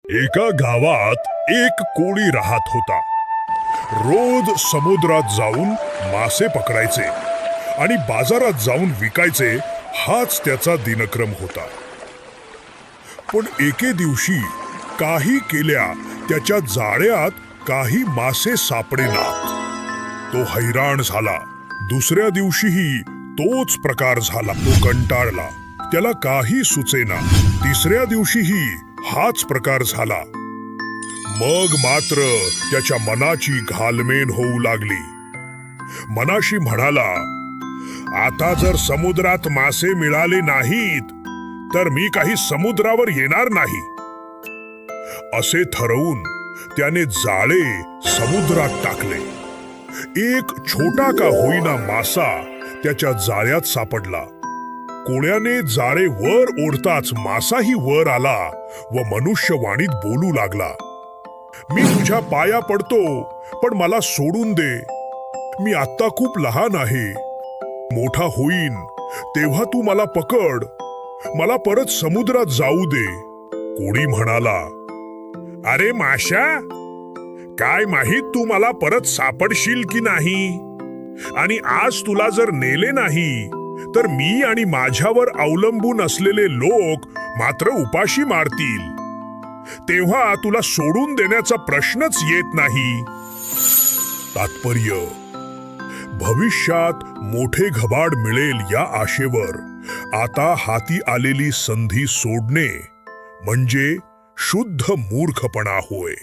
एका गावात एक कोळी राहत होता. रोज समुद्रात जाऊन मासे पकडायचे आणि बाजारात जाऊन विकायचे, हाच त्याचा दिनक्रम होता. पण एके दिवशी काही केल्या त्याच्या जाळ्यात काही मासे सापडेनात. तो हैराण झाला. दुसऱ्या दिवशीही तोच प्रकार झाला. तो कंटाळला. त्याला काही सुचेना. तिसऱ्या दिवशीही हाच प्रकार झाला. मग मात्र त्याच्या मनाची घालमेल होऊ लागली. मनाशी म्हणाला, आता जर समुद्रात मासे मिळाले नाहीत तर मी काही समुद्रावर येणार नाही. असे ठरवून त्याने जाळे समुद्रात टाकले. एक छोटा का होईना मासा त्याच्या जाळ्यात सापडला. कोळ्याने जाळे वर ओढताच मासाही वर आला व मनुष्यवाणीत बोलू लागला. मी तुझ्या पाया पडतो, पण मला सोडून दे. मी आत्ता खूप लहान आहे. मोठा होईन तेव्हा तू मला पकड. मला परत समुद्रात जाऊ दे. कोळी म्हणाला, अरे माशा, काय माहित तू मला परत सापडशील की नाही. आणि आज तुला जर नेले नाही तर मी आणि माझ्यावर अवलंबून असलेले लोक मात्र उपाशी मारतील. तेव्हा तुला सोडून देण्याचा प्रश्नच येत नाही. तात्पर्य: भविष्यात मोठे घबाड मिळेल या आशेवर आता हाती आलेली संधी सोडणे म्हणजे शुद्ध मूर्खपणा होय.